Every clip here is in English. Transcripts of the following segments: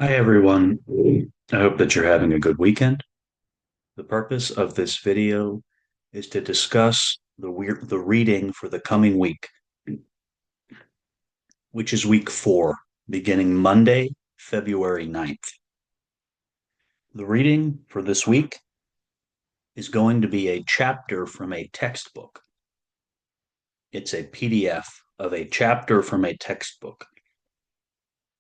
Hi, everyone. I hope that you're having a good weekend. The purpose of this video is to discuss the reading for the coming week, which is week 4, beginning Monday, February 9th. The reading for this week is going to be a chapter from a textbook. It's a PDF of a chapter from a textbook.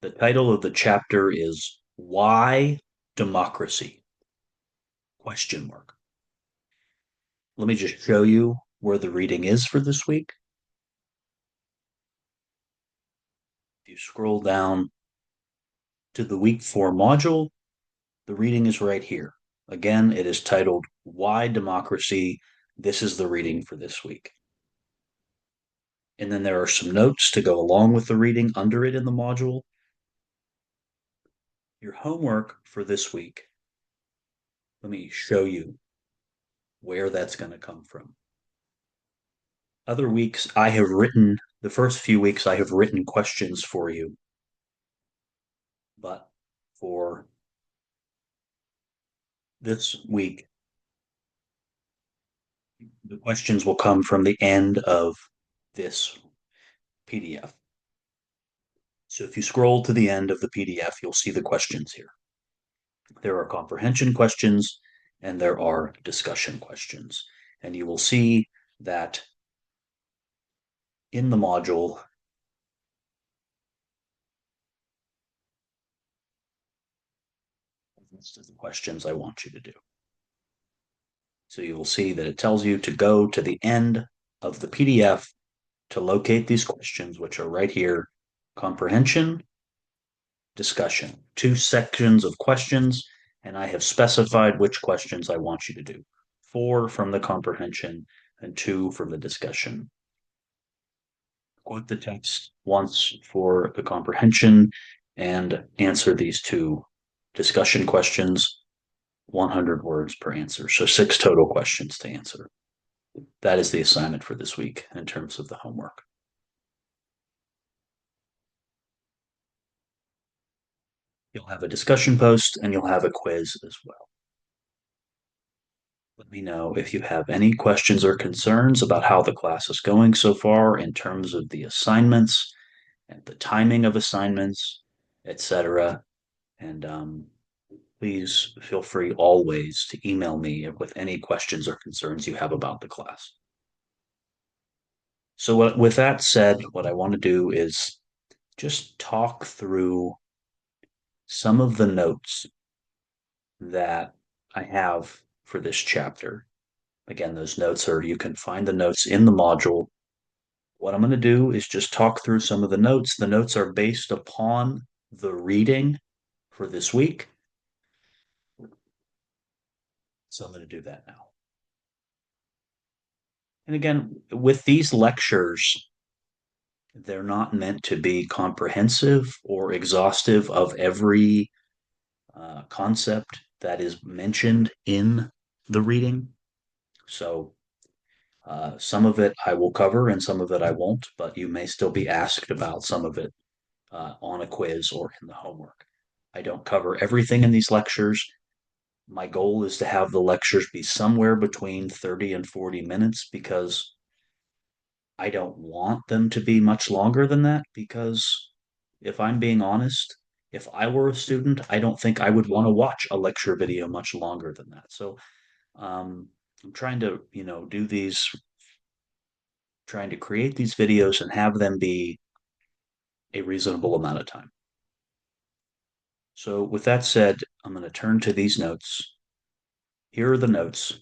The title of the chapter is Why Democracy? Question mark. Let me just show you where the reading is for this week. If you scroll down to the week 4 module, the reading is right here. Again, it is titled Why Democracy? This is the reading for this week. And then there are some notes to go along with the reading under it in the module. Your homework for this week, let me show you where that's going to come from. Other weeks, the first few weeks, I have written questions for you. But for this week, the questions will come from the end of this PDF. So if you scroll to the end of the PDF, you'll see the questions here. There are comprehension questions and there are discussion questions. And you will see that in the module, this is the questions I want you to do. So you will see that it tells you to go to the end of the PDF to locate these questions, which are right here, comprehension, discussion, 2 sections of questions, and I have specified which questions I want you to do. 4 from the comprehension and 2 from the discussion. Quote the text once for the comprehension and answer these 2 discussion questions, 100 words per answer. So 6 total questions to answer. That is the assignment for this week in terms of the homework. You'll have a discussion post and you'll have a quiz as well. Let me know if you have any questions or concerns about how the class is going so far in terms of the assignments and the timing of assignments, etc. And please feel free always to email me with any questions or concerns you have about the class. So, with that said, what I want to do is just talk through some of the notes that I have for this chapter. Again, those notes are, you can find the notes in the module. What I'm going to do is just talk through some of the notes. The notes are based upon the reading for this week. So I'm going to do that now. And again, with these lectures, they're not meant to be comprehensive or exhaustive of every concept that is mentioned in the reading. So some of it I will cover and some of it I won't, but you may still be asked about some of it on a quiz or in the homework. I don't cover everything in these lectures. My goal is to have the lectures be somewhere between 30 and 40 minutes because I don't want them to be much longer than that. Because if I'm being honest, if I were a student, I don't think I would want to watch a lecture video much longer than that. So I'm trying to, do these, trying to create these videos and have them be a reasonable amount of time. So with that said, I'm going to turn to these notes. Here are the notes.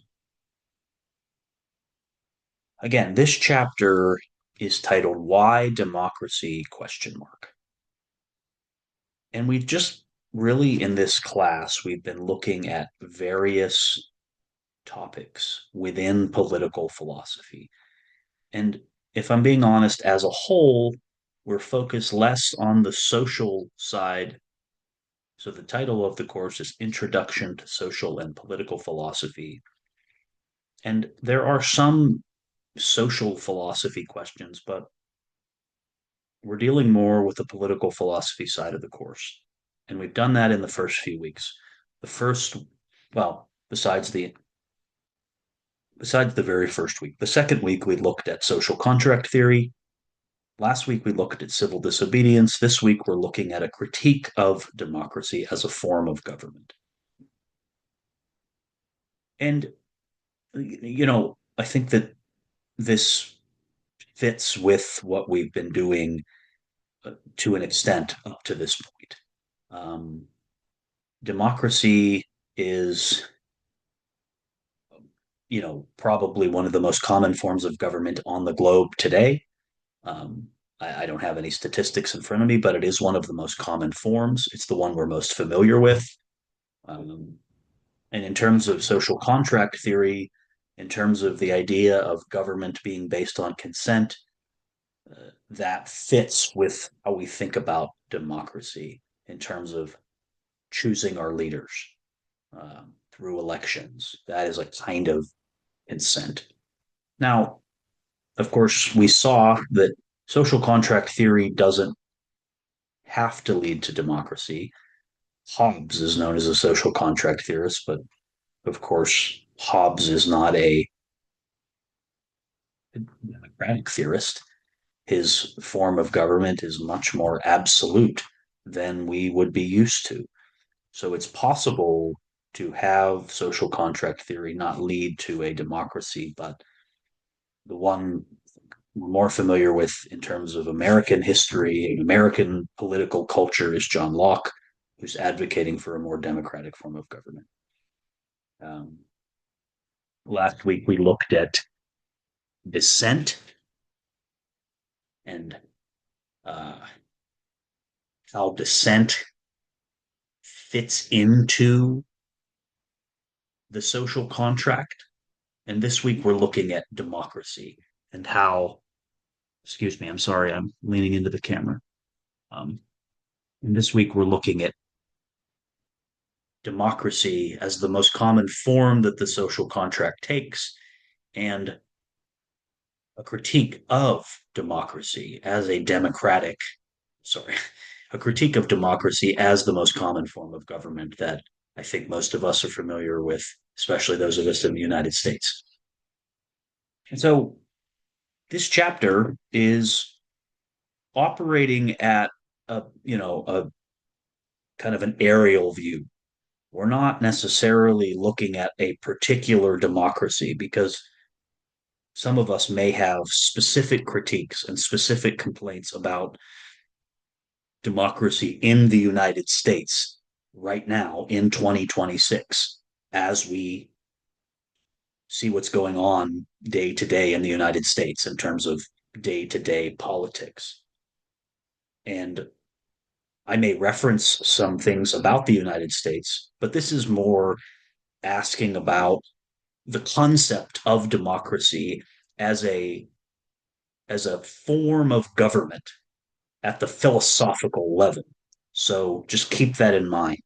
Again, this chapter is titled Why Democracy? And we've just really in this class, we've been looking at various topics within political philosophy. And if I'm being honest, as a whole, we're focused less on the social side. So the title of the course is Introduction to Social and Political Philosophy. And there are some social philosophy questions, but we're dealing more with the political philosophy side of the course. And we've done that in the first few weeks. The first, well, besides the very first week, the second week we looked at social contract theory. Last week we looked at civil disobedience. This week we're looking at a critique of democracy as a form of government. And, I think that this fits with what we've been doing to an extent up to this point. Um, Democracy is, probably one of the most common forms of government on the globe today. Um, I don't have any statistics in front of me, but it is one of the most common forms. It's the one we're most familiar with. Um, and in terms of social contract theory, in terms of the idea of government being based on consent, that fits with how we think about democracy in terms of choosing our leaders through elections. That is a kind of consent. Now, of course, we saw that social contract theory doesn't have to lead to democracy. Hobbes is known as a social contract theorist, but of course, Hobbes is not a democratic theorist. His form of government is much more absolute than we would be used to. So it's possible to have social contract theory not lead to a democracy, but the one we're more familiar with in terms of American history and American political culture is John Locke, who's advocating for a more democratic form of government. Um, Last week we looked at dissent and uh, how dissent fits into the social contract. And this week we're looking at democracy and how, excuse me, I'm sorry, I'm leaning into the camera. Um, and this week we're looking at democracy as the most common form that the social contract takes and a critique of democracy as a democratic, sorry, a critique of democracy as the most common form of government that I think most of us are familiar with, especially those of us in the United States. And so this chapter is operating at a kind of an aerial view. We're not necessarily looking at a particular democracy because some of us may have specific critiques and specific complaints about democracy in the United States right now in 2026 as we see what's going on day to day in the United States in terms of day to day politics. And I may reference some things about the United States, but this is more asking about the concept of democracy as a form of government at the philosophical level. So just keep that in mind.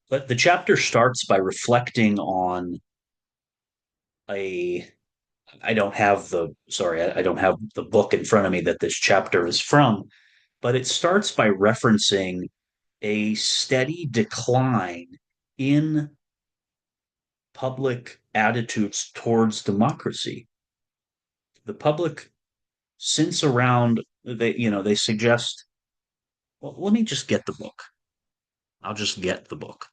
But the chapter starts by reflecting on a I don't have the sorry, I don't have the book in front of me that this chapter is from, but it starts by referencing a steady decline in public attitudes towards democracy. The public, since around they suggest, well, let me just get the book. I'll just get the book.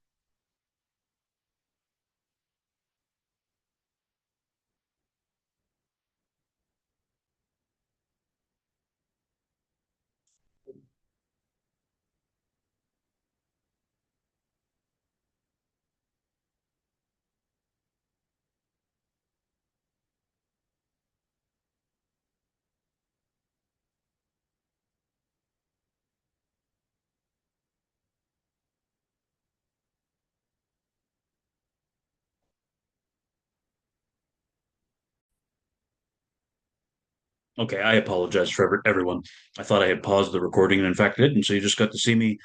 Okay, I apologize for everyone. I thought I had paused the recording, and in fact, I didn't. So you just got to see me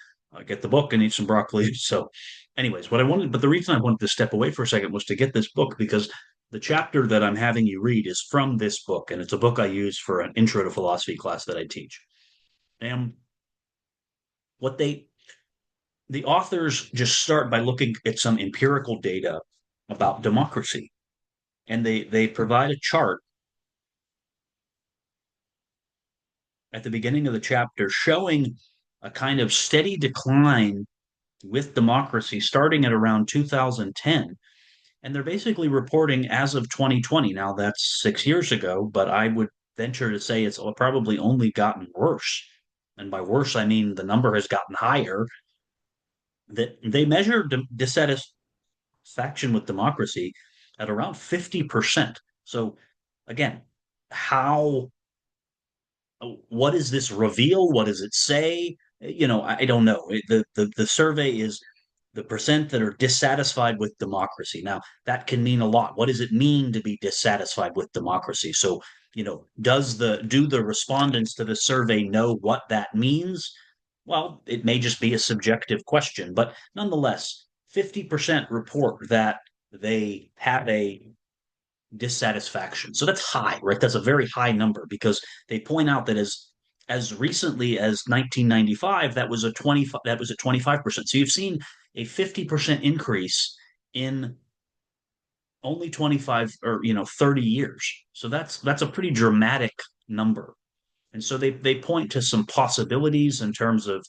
get the book and eat some broccoli. So, anyways, but the reason I wanted to step away for a second was to get this book because the chapter that I'm having you read is from this book, and it's a book I use for an intro to philosophy class that I teach. And what they the authors just start by looking at some empirical data about democracy, and they provide a chart at the beginning of the chapter showing a kind of steady decline with democracy starting at around 2010. And they're basically reporting as of 2020. Now, that's 6 years ago, but I would venture to say it's probably only gotten worse. And by worse, I mean the number has gotten higher. That they measure dissatisfaction with democracy at around 50%. So, again, how what does this reveal? What does it say? I don't know. The survey is the percent that are dissatisfied with democracy. Now, that can mean a lot. What does it mean to be dissatisfied with democracy? So, do the respondents to the survey know what that means? Well, it may just be a subjective question, but nonetheless, 50% report that they have a dissatisfaction. So that's high, right? That's a very high number because they point out that as recently as 1995, that was at 25%. So you've seen a 50% increase in only 25 or 30 years. So that's a pretty dramatic number. And so they point to some possibilities in terms of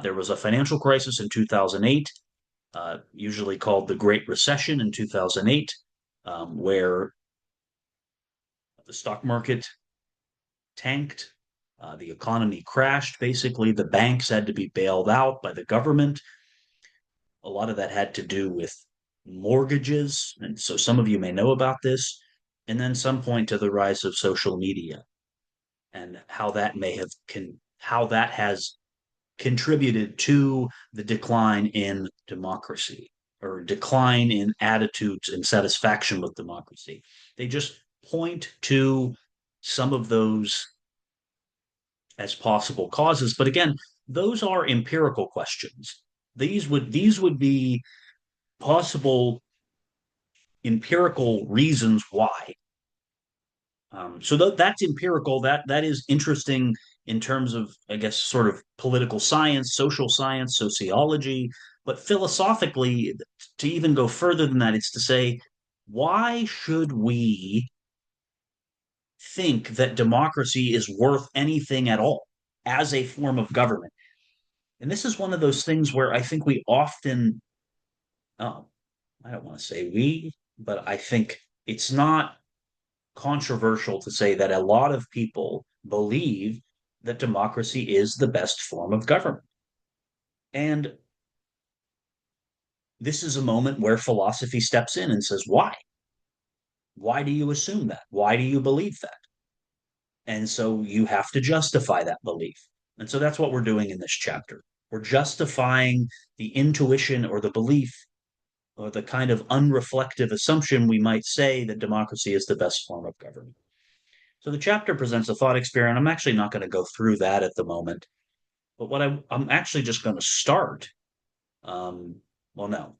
there was a financial crisis in 2008, usually called the Great Recession in 2008, where the stock market tanked. The economy crashed. Basically, the banks had to be bailed out by the government. A lot of that had to do with mortgages. And so some of you may know about this. And then some point to the rise of social media and how that has contributed to the decline in democracy or decline in attitudes and satisfaction with democracy. They just point to some of those as possible causes. But again, those are empirical questions. These would be possible empirical reasons why. That's empirical. That is interesting in terms of, I guess, sort of political science, social science, sociology. But philosophically, to even go further than that, it's to say, why should we think that democracy is worth anything at all as a form of government? And this is one of those things where I think we often, oh, I don't want to say we, but I think it's not controversial to say that a lot of people believe that democracy is the best form of government. And this is a moment where philosophy steps in and says, why? Why do you assume that? Why do you believe that? And so you have to justify that belief. And so that's what we're doing in this chapter. We're justifying the intuition or the belief or the kind of unreflective assumption we might say that democracy is the best form of government. So the chapter presents a thought experiment. I'm actually not going to go through that at the moment, but I'm actually just going to start. Well, no,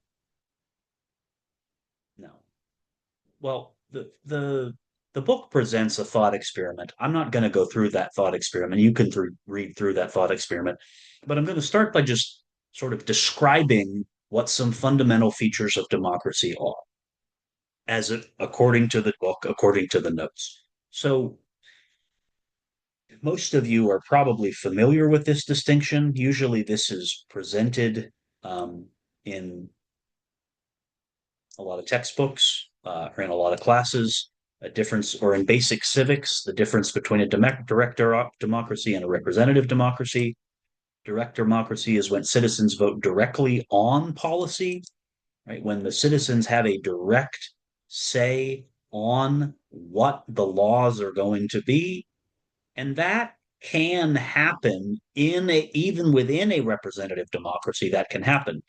no. Well, the book presents a thought experiment. I'm not going to go through that thought experiment. You can read through that thought experiment, but I'm going to start by just sort of describing what some fundamental features of democracy are, according to the book, according to the notes. So most of you are probably familiar with this distinction. Usually, this is presented in a lot of textbooks or in a lot of classes. A difference, or in basic civics, the difference between a direct democracy and a representative democracy. Direct democracy is when citizens vote directly on policy, right? When the citizens have a direct say on what the laws are going to be, and that can happen even within a representative democracy. That can happen,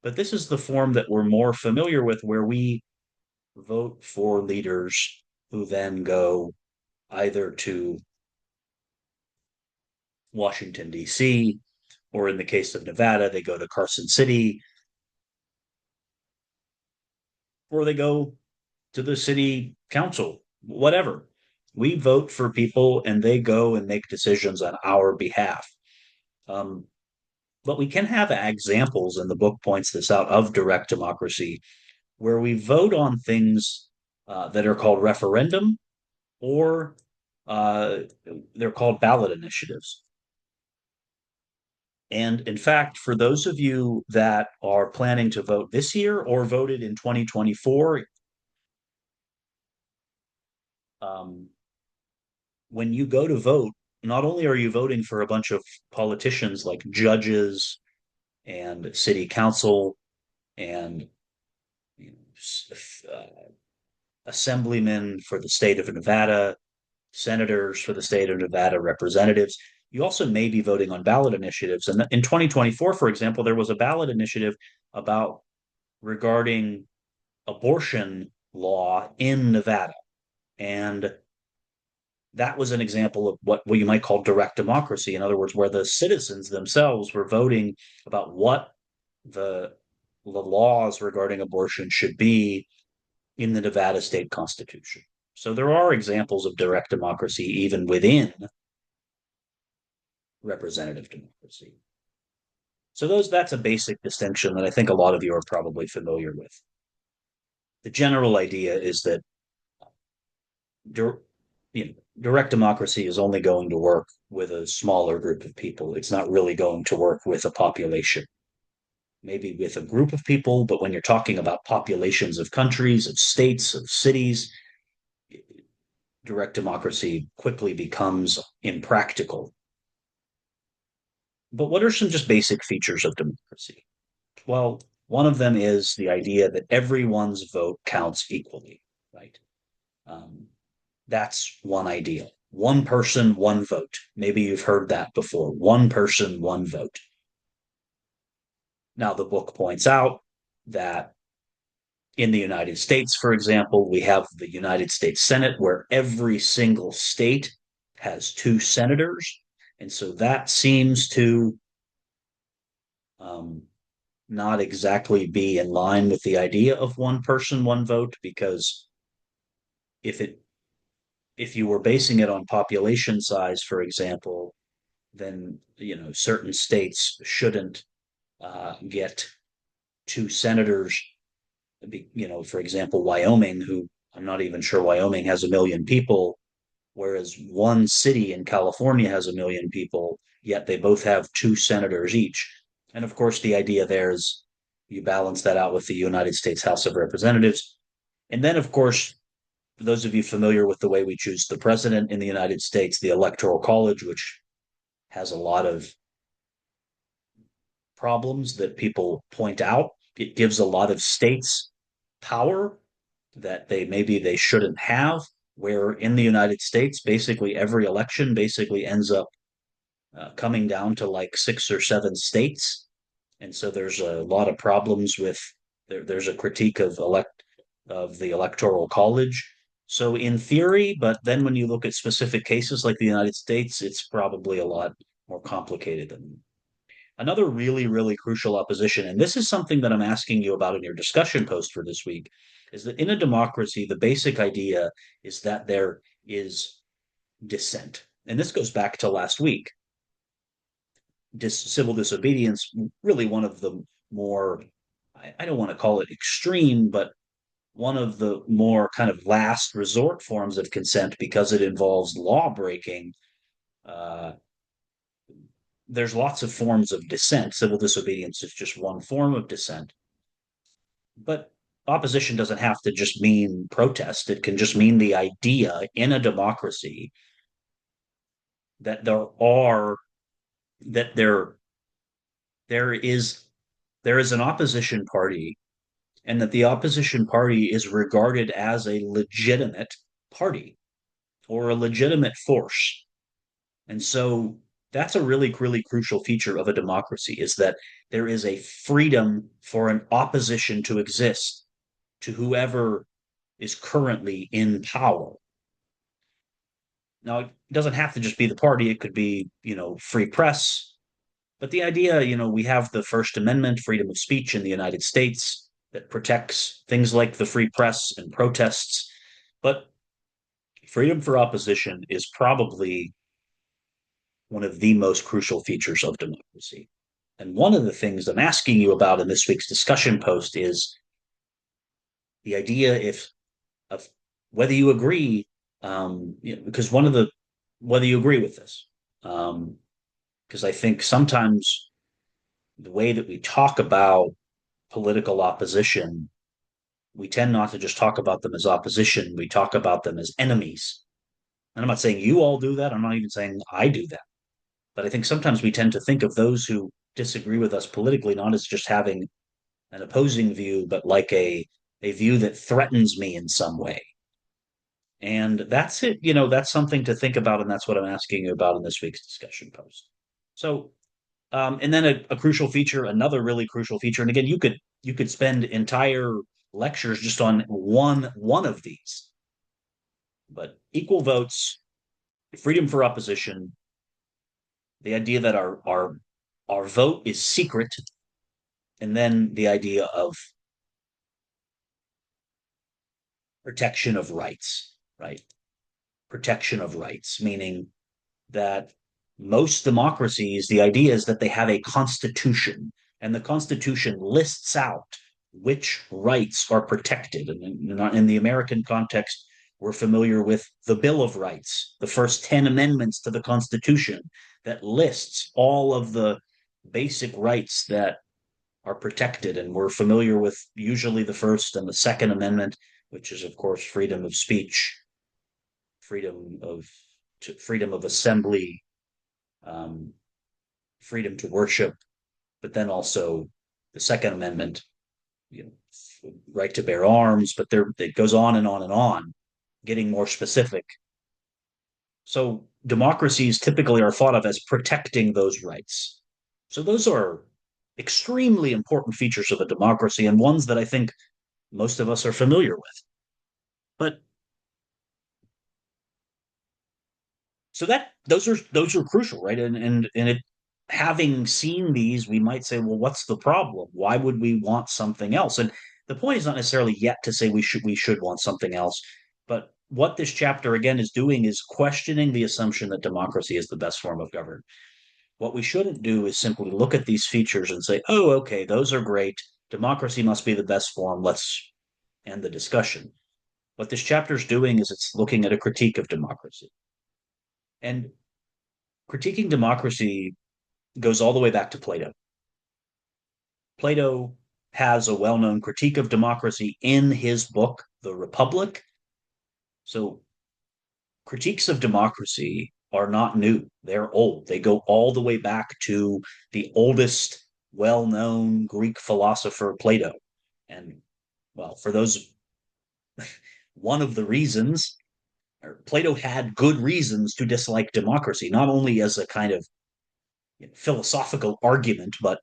but this is the form that we're more familiar with, where we vote for leaders who then go either to Washington, D.C., or in the case of Nevada, they go to Carson City, or they go to the city council, whatever. We vote for people and they go and make decisions on our behalf. Um, But we can have examples, and the book points this out, of direct democracy where we vote on things that are called referendum, or uh, they're called ballot initiatives. And in fact, for those of you that are planning to vote this year or voted in 2024, um, when you go to vote, not only are you voting for a bunch of politicians like judges and city council and you know, assemblymen for the state of Nevada, senators for the state of Nevada, representatives. You also may be voting on ballot initiatives. And in 2024, for example, there was a ballot initiative about regarding abortion law in Nevada. And that was an example of what you might call direct democracy. In other words, where the citizens themselves were voting about what the laws regarding abortion should be in the Nevada state constitution. So there are examples of direct democracy even within representative democracy. So that's a basic distinction that I think a lot of you are probably familiar with. The general idea is that you know, direct democracy is only going to work with a smaller group of people. It's not really going to work with a population. Maybe with a group of people, but when you're talking about populations of countries, of states, of cities, direct democracy quickly becomes impractical. But what are some just basic features of democracy? Well, one of them is the idea that everyone's vote counts equally, right? Um, that's one idea. One person, one vote. Maybe you've heard that before. One person, one vote. Now, the book points out that in the United States, for example, we have the United States Senate where every single state has two senators. And so that seems to um, not exactly be in line with the idea of one person, one vote, because if it if you were basing it on population size, for example, then certain states shouldn't get two senators. For example, Wyoming, who I'm not even sure Wyoming has 1 million people, whereas one city in California has 1 million people, yet they both have two senators each. And of course, the idea there is you balance that out with the United States House of Representatives. And then, of course, for those of you familiar with the way we choose the president in the United States, the Electoral College, which has a lot of problems that people point out, it gives a lot of states power that they shouldn't have. Where in the United States, basically every election basically ends up coming down to like 6 or 7 states, and so there's a lot of problems with there's a critique of the electoral college. So in theory, but then when you look at specific cases like the United States, it's probably a lot more complicated than another really, really crucial opposition. And this is something that I'm asking you about in your discussion post for this week, is that in a democracy, the basic idea is that there is dissent. And this goes back to last week. Civil disobedience, really one of the more, I don't want to call it extreme, but one of the more kind of last resort forms of consent because it involves law breaking. Uh, there's lots of forms of dissent. Civil disobedience is just one form of dissent. But opposition doesn't have to just mean protest. It can just mean the idea in a democracy that that there is there is an opposition party, and that the opposition party is regarded as a legitimate party or a legitimate force. And so that's a really, really crucial feature of a democracy, is that there is a freedom for an opposition to exist to whoever is currently in power. Now, it doesn't have to just be the party. It could be, free press. But the idea, we have the First Amendment, freedom of speech in the United States that protects things like the free press and protests. But freedom for opposition is probably one of the most crucial features of democracy. And one of the things I'm asking you about in this week's discussion post is the idea if of whether you agree, because one of the whether you agree with this, because I think sometimes the way that we talk about political opposition, we tend not to just talk about them as opposition. We talk about them as enemies. And I'm not saying you all do that. I'm not even saying I do that. But I think sometimes we tend to think of those who disagree with us politically not as just having an opposing view, but like a view that threatens me in some way. And that's it. That's something to think about. And that's what I'm asking you about in this week's discussion post. So, and then a crucial feature, another really crucial feature. And again, you could spend entire lectures just on one of these, but equal votes, freedom for opposition, the idea that our vote is secret, and then the idea of protection of rights, right? Protection of rights, meaning that most democracies, the idea is that they have a constitution, and the constitution lists out which rights are protected. And in the American context, we're familiar with the Bill of Rights, the first 10 amendments to the Constitution that lists all of the basic rights that are protected. And we're familiar with usually the First and the Second Amendment, which is, of course, freedom of speech, freedom of freedom of assembly, um, freedom to worship, but then also the Second Amendment, you know, right to bear arms. But there, it goes on and on and on, getting more specific. So democracies typically are thought of as protecting those rights. So those are extremely important features of a democracy and ones that I think most of us are familiar with. But so that those are crucial, right? And it having seen these, we might say, well, what's the problem? Why would we want something else? And the point is not necessarily yet to say we should want something else, but what this chapter again is doing is questioning the assumption that democracy is the best form of government. What we shouldn't do is simply look at these features and say, oh, okay, those are great. Democracy must be the best form. Let's end the discussion. What this chapter is doing is it's looking at a critique of democracy. And critiquing democracy goes all the way back to Plato. Plato has a well known critique of democracy in his book, The Republic. So, critiques of democracy are not new, they're old. They go all the way back to the oldest well known Greek philosopher, Plato. And, well, for those, one of the reasons, Plato had good reasons to dislike democracy, not only as a kind of philosophical argument, but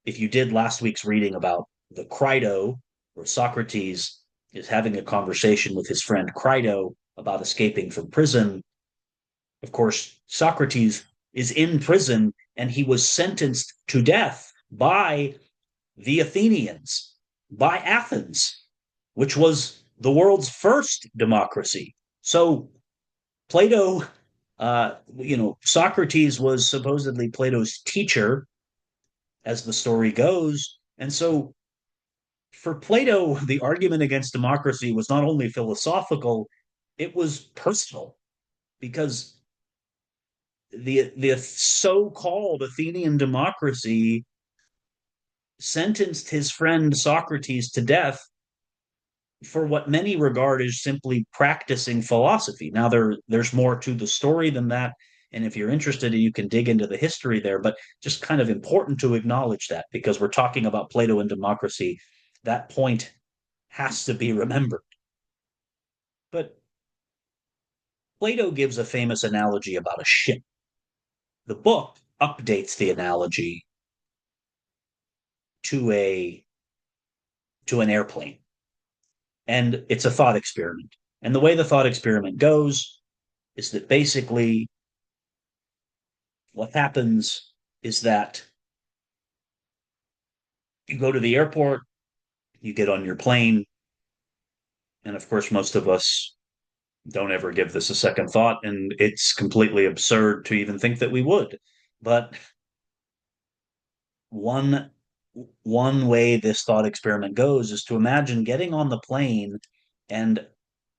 if you did last week's reading about the Crito, where Socrates is having a conversation with his friend Crito about escaping from prison, of course, Socrates is in prison and he was sentenced to death by the Athenians, by Athens, which was the world's first democracy. So Plato, Socrates was supposedly Plato's teacher, as the story goes. And so for Plato, the argument against democracy was not only philosophical, it was personal because the so-called Athenian democracy sentenced his friend Socrates to death for what many regard as simply practicing philosophy. Now there's more to the story than that, and if you're interested, you can dig into the history there. But just kind of important to acknowledge that because we're talking about Plato and democracy, that point has to be remembered. But Plato gives a famous analogy about a ship. The book updates the analogy to a to an airplane, and it's a thought experiment. And the way the thought experiment goes is that basically what happens is that you go to the airport, you get on your plane, and of course, most of us don't ever give this a second thought, and it's completely absurd to even think that we would. But one one way this thought experiment goes is to imagine getting on the plane, and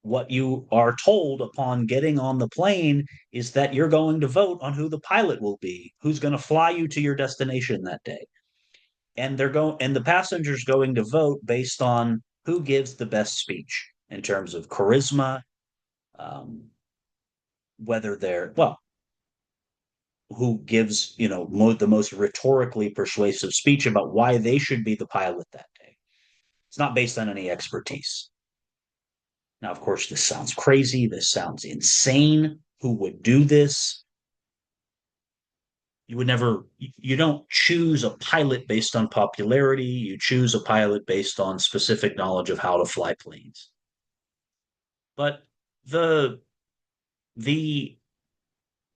what you are told upon getting on the plane is that you're going to vote on who the pilot will be, who's going to fly you to your destination that day. And the passengers going to vote based on who gives the best speech in terms of charisma, um, whether they're well, who gives the most rhetorically persuasive speech about why they should be the pilot that day. It's not based on any expertise. Now, of course, this sounds crazy. This sounds insane. Who would do this? You would never, you don't choose a pilot based on popularity. You choose a pilot based on specific knowledge of how to fly planes. But the the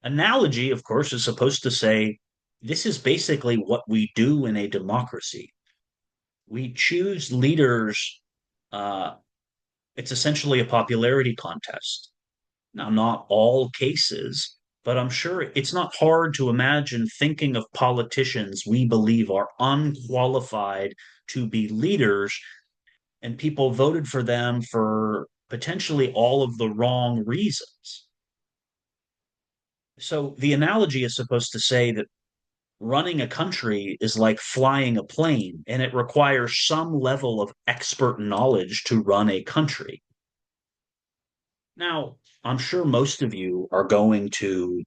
analogy, of course, is supposed to say this is basically what we do in a democracy. We choose leaders. Uh, it's essentially a popularity contest. Now, not all cases, but I'm sure it's not hard to imagine thinking of politicians we believe are unqualified to be leaders, and people voted for them for potentially all of the wrong reasons. So the analogy is supposed to say that running a country is like flying a plane, and it requires some level of expert knowledge to run a country. Now, I'm sure most of you are going to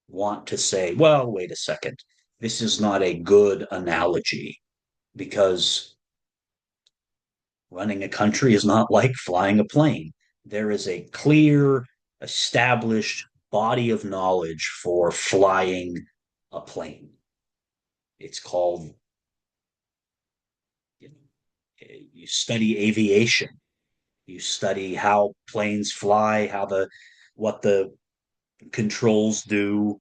want to say, well, wait a second, this is not a good analogy because running a country is not like flying a plane. There is a clear, established body of knowledge for flying a plane. It's called, you, you study aviation, you study how planes fly, what the controls do,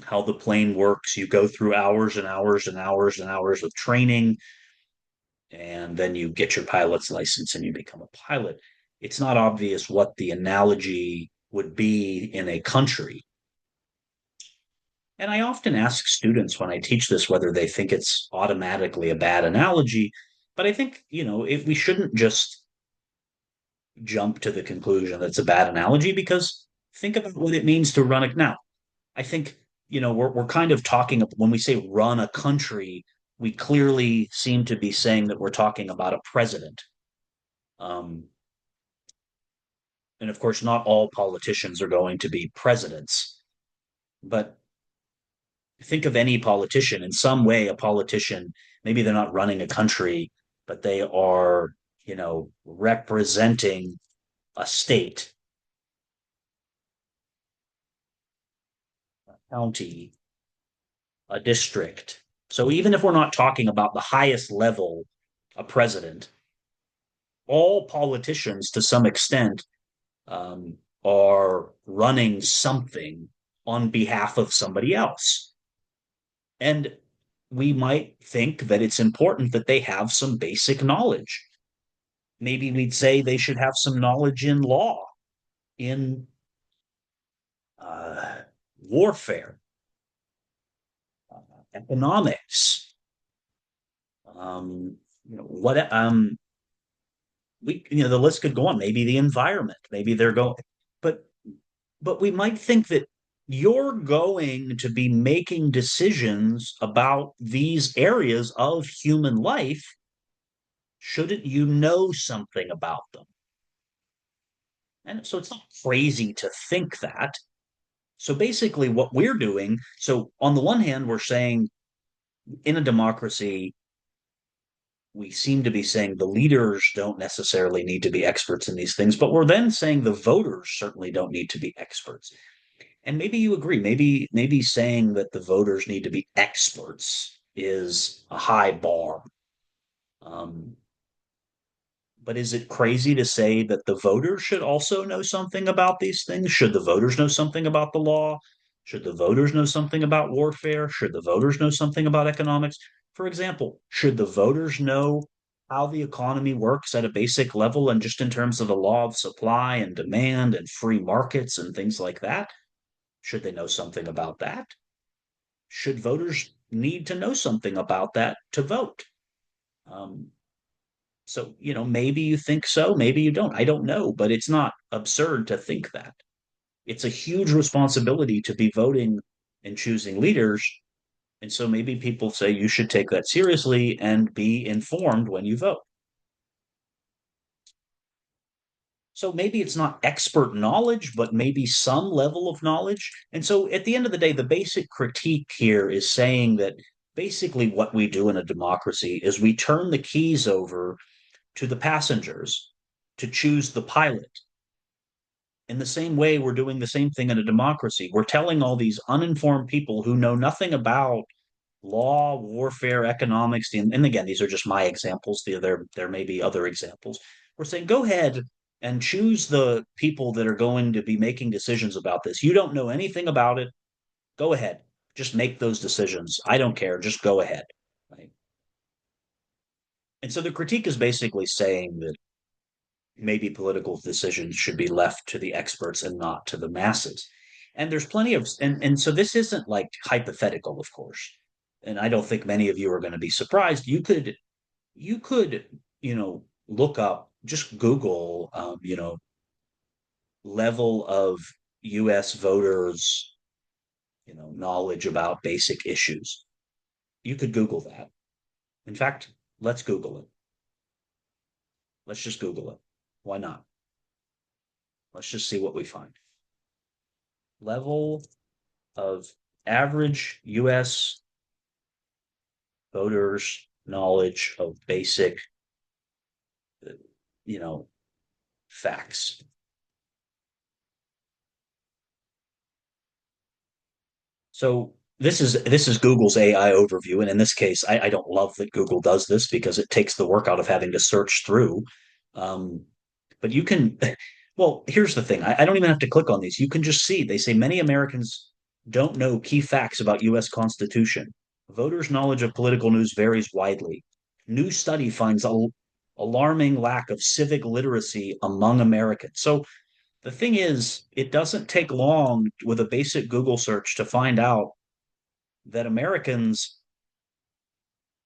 how the plane works. You go through hours and hours and hours and hours of training, and then you get your pilot's license and you become a pilot. It's not obvious what the analogy would be in a country. And I often ask students when I teach this whether they think it's automatically a bad analogy. But I think, if we shouldn't just jump to the conclusion that it's a bad analogy, because think about what it means to run it now. I think, we're kind of talking when we say run a country, we clearly seem to be saying that we're talking about a president. Um, and of course, not all politicians are going to be presidents, but think of any politician in some way, a politician, maybe they're not running a country, but they are, representing a state, a county, a district. So even if we're not talking about the highest level, a president, all politicians to some extent are running something on behalf of somebody else. And we might think that it's important that they have some basic knowledge. Maybe we'd say they should have some knowledge in law, in uh, warfare, economics. What we the list could go on. Maybe the environment. Maybe they're going, but we might think that you're going to be making decisions about these areas of human life. Shouldn't you know something about them? And so it's not crazy to think that. So basically, what we're doing, so on the one hand, we're saying in a democracy, we seem to be saying the leaders don't necessarily need to be experts in these things, but we're then saying the voters certainly don't need to be experts. And maybe you agree. Maybe saying that the voters need to be experts is a high bar. Um, but is it crazy to say that the voters should also know something about these things? Should the voters know something about the law? Should the voters know something about warfare? Should the voters know something about economics? For example, should the voters know how the economy works at a basic level and just in terms of the law of supply and demand and free markets and things like that? Should they know something about that? should voters need to know something about that to vote? Um, so, maybe you think so, maybe you don't. I don't know, but it's not absurd to think that. It's a huge responsibility to be voting and choosing leaders. And so maybe people say you should take that seriously and be informed when you vote. So maybe it's not expert knowledge, but maybe some level of knowledge. And so at the end of the day, the basic critique here is saying that basically what we do in a democracy is we turn the keys over to the passengers to choose the pilot. In the same way, we're doing the same thing in a democracy. We're telling all these uninformed people who know nothing about law, warfare, economics, and again, these are just my examples. There may be other examples. We're saying go ahead and choose the people that are going to be making decisions about this. You don't know anything about it. Go ahead. Just make those decisions. I don't care. Just go ahead. Right. And so the critique is basically saying that maybe political decisions should be left to the experts and not to the masses. And there's plenty of and so this isn't like hypothetical, of course. And I don't think many of you are going to be surprised. You could look up, just Google level of US voters, knowledge about basic issues. You could Google that. In fact, let's Google it. Let's just Google it. Why not? Let's just see what we find. Level of average US voters' knowledge of basic, you know, facts. So this is Google's AI overview, and in this case, I don't love that Google does this because it takes the work out of having to search through. Um, but you can, well, here's the thing. I don't even have to click on these. You can just see they say many Americans don't know key facts about U.S. Constitution. Voters' knowledge of political news varies widely. New study finds alarming lack of civic literacy among Americans. So the thing is, it doesn't take long with a basic Google search to find out that Americans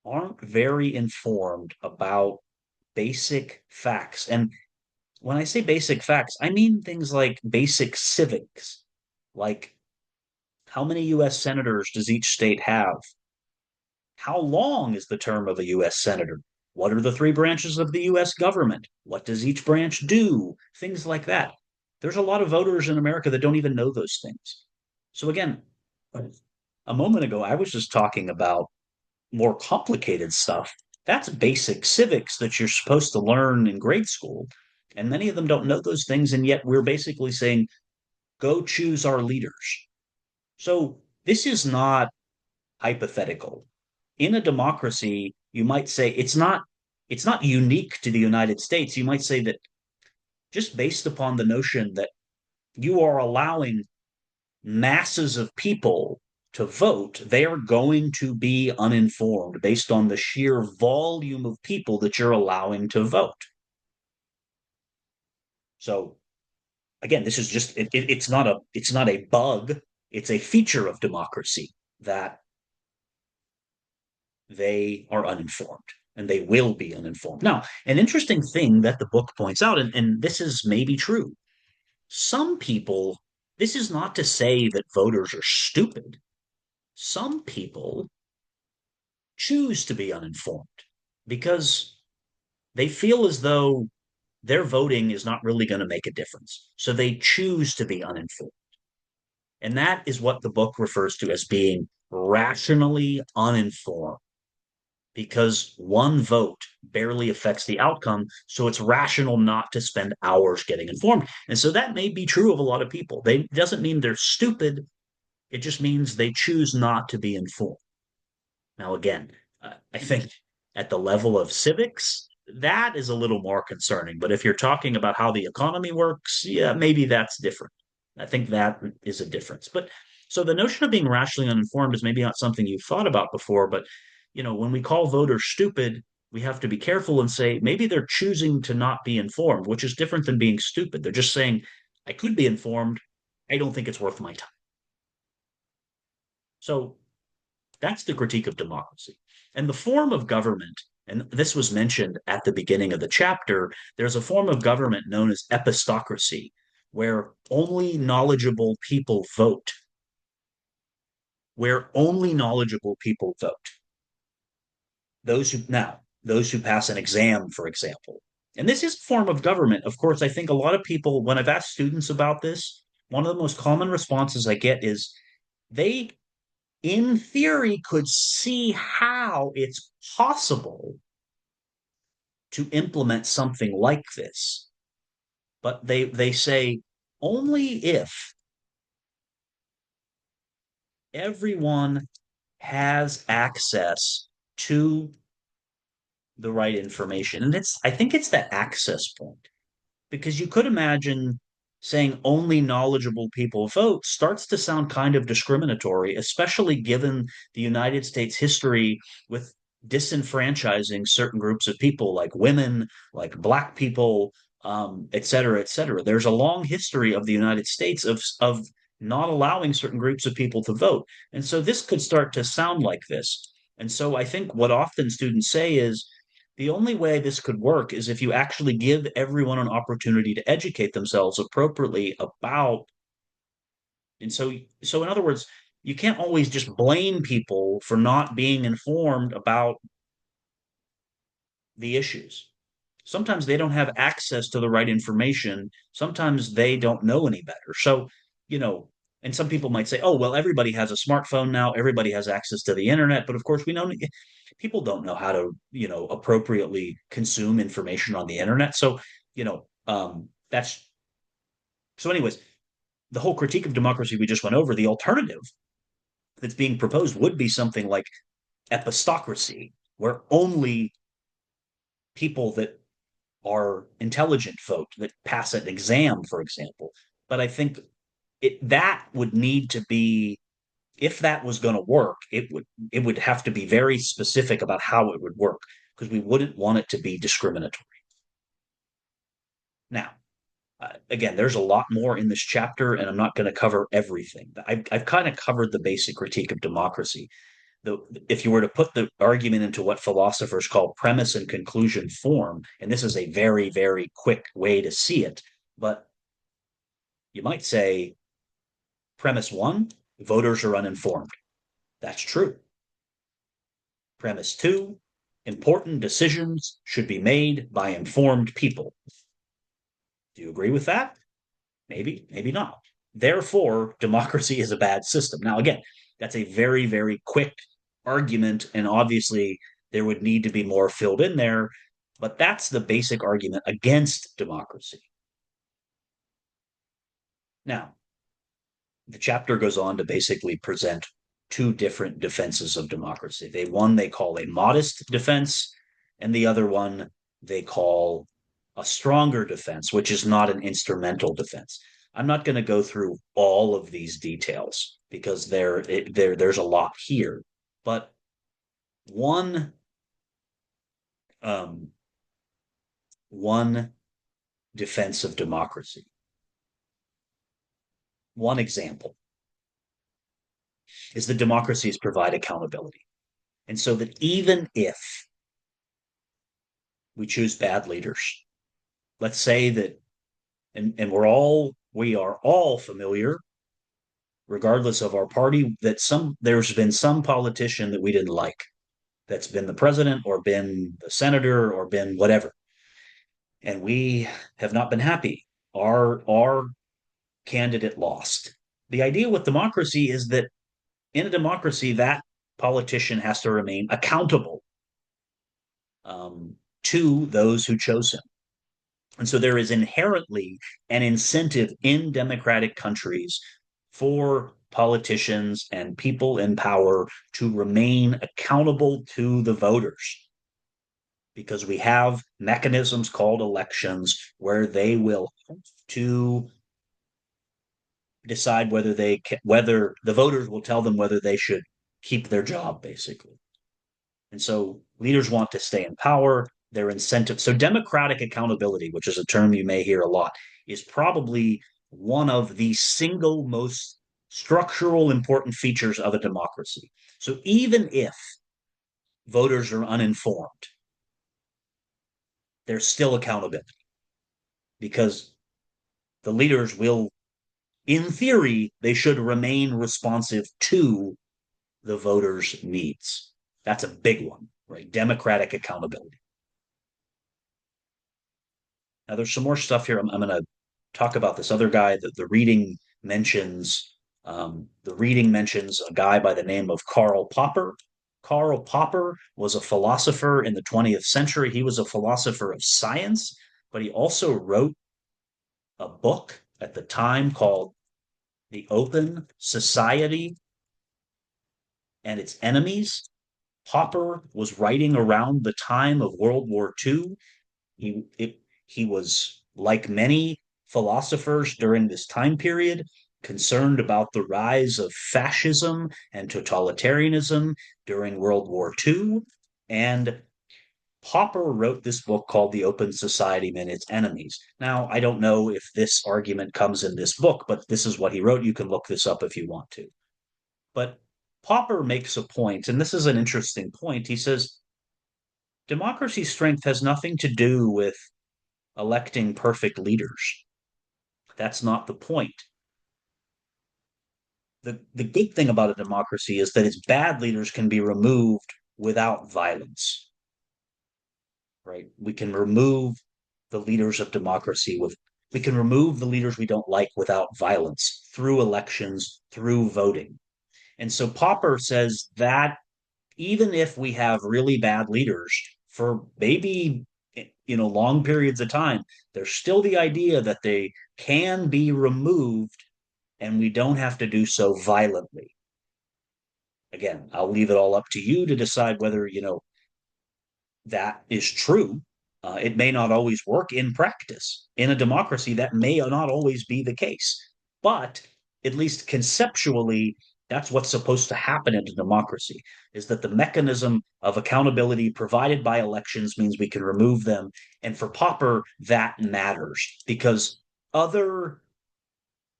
aren't very informed about basic facts. And when I say basic facts, I mean things like basic civics, like how many US senators does each state have? How long is the term of a US senator? What are the three branches of the US government? What does each branch do? Things like that. There's a lot of voters in America that don't even know those things. So, again, a moment ago, I was just talking about more complicated stuff. That's basic civics that you're supposed to learn in grade school. And many of them don't know those things. And yet we're basically saying, go choose our leaders. So this is not hypothetical. In a democracy, you might say it's not unique to the United States. You might say that just based upon the notion that you are allowing masses of people to vote, they are going to be uninformed based on the sheer volume of people that you're allowing to vote. So again, this is just it's not a bug, it's a feature of democracy that they are uninformed and they will be uninformed. Now, an interesting thing that the book points out, and this is maybe true, some people, this is not to say that voters are stupid. Some people choose to be uninformed because they feel as though their voting is not really going to make a difference. So they choose to be uninformed. And that is what the book refers to as being rationally uninformed because one vote barely affects the outcome. So it's rational not to spend hours getting informed. And so that may be true of a lot of people. They doesn't mean they're stupid. It just means they choose not to be informed. Now, again, I think at the level of civics, that is a little more concerning. But if you're talking about how the economy works, yeah, maybe that's different. I think that is a difference. But so the notion of being rationally uninformed is maybe not something you've thought about before. But when we call voters stupid, we have to be careful and say maybe they're choosing to not be informed, which is different than being stupid. They're just saying, I could be informed. I don't think it's worth my time. So That's the critique of democracy. And the form of government, and this was mentioned at the beginning of the chapter, there's a form of government known as epistocracy, where only knowledgeable people vote, where only knowledgeable people vote. Those who pass an exam, for example. And this is a form of government. Of course, I think a lot of people, when I've asked students about this, one of the most common responses I get is they, in theory, could see how it's possible to implement something like this. But they say only if everyone has access to the right information. And it's I think it's that access point. Because you could imagine saying only knowledgeable people vote starts to sound kind of discriminatory, especially given the United States history with disenfranchising certain groups of people, like women, like Black people, et cetera, et cetera. There's a long history of the United States of not allowing certain groups of people to vote. And so this could start to sound like this. And so I think what often students say is, the only way this could work is if you actually give everyone an opportunity to educate themselves appropriately about. And so in other words, you can't always just blame people for not being informed about the issues. Sometimes they don't have access to the right information. Sometimes they don't know any better. So, you know, and some people might say, oh, well, everybody has a smartphone now, everybody has access to the internet. But of course, we know people don't know how to, appropriately consume information on the internet. So, that's so, anyways, the whole critique of democracy we just went over, the alternative that's being proposed would be something like epistocracy, where only people that are intelligent folk that pass an exam, for example. But I think that would need to be, if that was going to work, it would have to be very specific about how it would work, because we wouldn't want it to be discriminatory. Now, again, there's a lot more in this chapter, and I'm not going to cover everything. I've kind of covered the basic critique of democracy. If you were to put the argument into what philosophers call premise and conclusion form, and this is a very, very quick way to see it, but you might say premise one, voters are uninformed. That's true. Premise two, important decisions should be made by informed people. Do you agree with that? Maybe, maybe not. Therefore, democracy is a bad system. Now, again, that's a very, very quick argument, and obviously there would need to be more filled in there, but that's the basic argument against democracy. Now, the chapter goes on to basically present two different defenses of democracy. One they call a modest defense, and the other one they call a stronger defense, which is not an instrumental defense. I'm not going to go through all of these details because there's a lot here, but one um, one defense of democracy, one example, is that democracies provide accountability. And so that even if we choose bad leaders, let's say that, and we are all familiar, regardless of our party, that there's been some politician that we didn't like, that's been the president or been the senator or been whatever, and we have not been happy. Our candidate lost. The idea with democracy is that in a democracy, that politician has to remain accountable to those who chose him. And so there is inherently an incentive in democratic countries for politicians and people in power to remain accountable to the voters, because we have mechanisms called elections where they will have to decide whether the voters will tell them whether they should keep their job, basically. And so leaders want to stay in power. Their incentive. So democratic accountability, which is a term you may hear a lot, is probably one of the single most structural important features of a democracy. So even if voters are uninformed, there's still accountability because the leaders will, in theory, they should remain responsive to the voters' needs. That's a big one, right? Democratic accountability. Now, there's some more stuff here. I'm going to talk about this other guy that the reading mentions. The reading mentions a guy by the name of Karl Popper. Karl Popper was a philosopher in the 20th century. He was a philosopher of science, but he also wrote a book at the time called The Open Society and Its Enemies. Popper was writing around the time of World War II. He was, like many philosophers during this time period, concerned about the rise of fascism and totalitarianism during World War II. And Popper wrote this book called The Open Society and Its Enemies. Now, I don't know if this argument comes in this book, but this is what he wrote. You can look this up if you want to. But Popper makes a point, and this is an interesting point. He says, democracy's strength has nothing to do with electing perfect leaders. That's not the point. The good thing about a democracy is that its bad leaders can be removed without violence, right? We can remove the leaders of democracy with, we can remove the leaders we don't like without violence through elections, through voting. And so Popper says that even if we have really bad leaders for maybe long periods of time, there's still the idea that they can be removed and we don't have to do so violently. Again, I'll leave it all up to you to decide whether that is true. It may not always work in practice. In a democracy, that may not always be the case. But at least conceptually, that's what's supposed to happen in a democracy, is that the mechanism of accountability provided by elections means we can remove them. And for Popper, that matters because other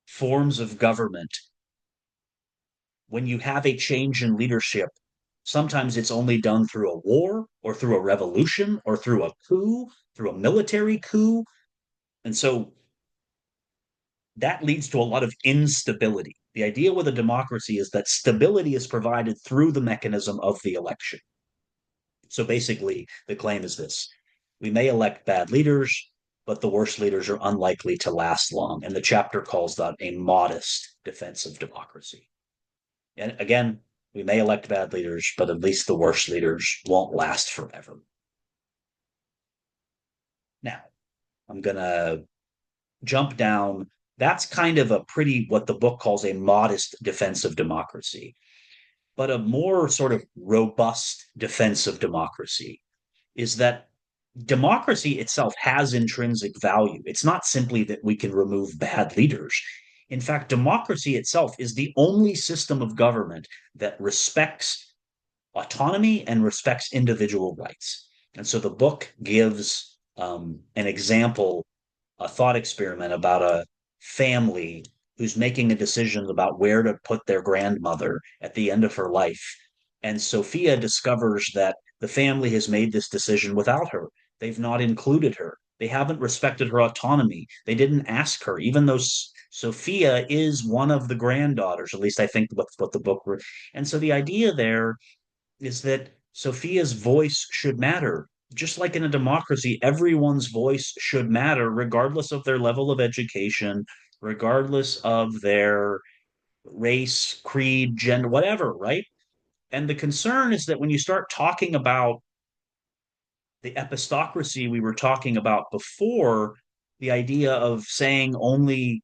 forms of government, when you have a change in leadership, sometimes it's only done through a war or through a revolution or through a coup, through a military coup. And so that leads to a lot of instability. The idea with a democracy is that stability is provided through the mechanism of the election. So basically, the claim is this: we may elect bad leaders, but the worst leaders are unlikely to last long. And the chapter calls that a modest defense of democracy. And again, we may elect bad leaders, but at least the worst leaders won't last forever. Now, I'm going to jump down. That's kind of a pretty, what the book calls a modest defense of democracy, but a more sort of robust defense of democracy is that democracy itself has intrinsic value. It's not simply that we can remove bad leaders. In fact, democracy itself is the only system of government that respects autonomy and respects individual rights. And so the book gives an example, a thought experiment about a family who's making a decision about where to put their grandmother at the end of her life. And Sophia discovers that the family has made this decision without her. They've not included her. They haven't respected her autonomy. They didn't ask her, even though Sophia is one of the granddaughters, at least I think what the book. And so the idea there is that Sophia's voice should matter. Just like in a democracy, everyone's voice should matter, regardless of their level of education, regardless of their race, creed, gender, whatever, right? And the concern is that when you start talking about the epistocracy we were talking about before, the idea of saying only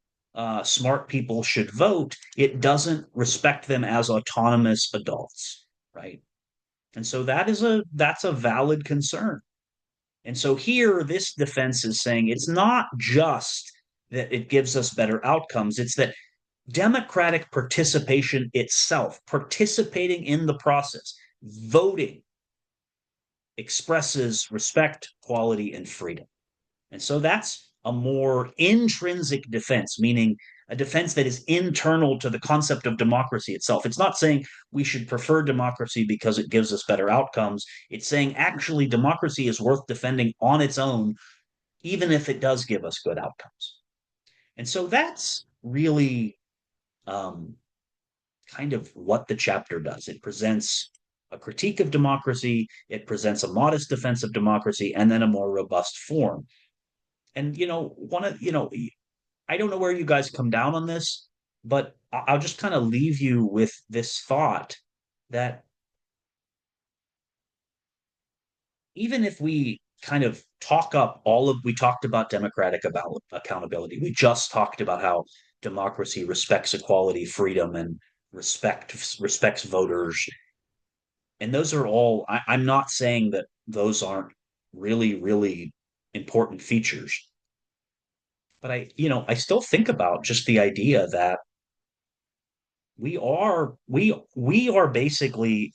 smart people should vote, it doesn't respect them as autonomous adults, right? And so that's a valid concern. And so here, this defense is saying it's not just that it gives us better outcomes, it's that democratic participation itself, participating in the process, voting, expresses respect, quality, and freedom. And so that's a more intrinsic defense, meaning a defense that is internal to the concept of democracy itself. It's not saying we should prefer democracy because it gives us better outcomes. It's saying actually democracy is worth defending on its own, even if it does give us good outcomes. And so that's really um, kind of what the chapter does. It presents a critique of democracy, it presents a modest defense of democracy, and then a more robust form. And one of I don't know where you guys come down on this, but I'll just kind of leave you with this thought that even if we kind of talk up we talked about democratic accountability. We just talked about how democracy respects equality, freedom, and respects voters. And those are all, I'm not saying that those aren't really, really important features. But I still think about just the idea that we are basically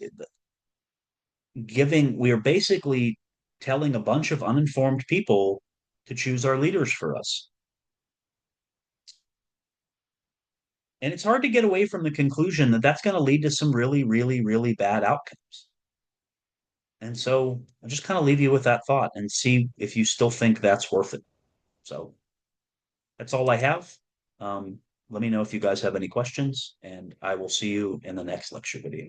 we are basically telling a bunch of uninformed people to choose our leaders for us. And it's hard to get away from the conclusion that that's going to lead to some really, really, really bad outcomes. And so I'll just kind of leave you with that thought and see if you still think that's worth it. So that's all I have. Let me know if you guys have any questions, and I will see you in the next lecture video.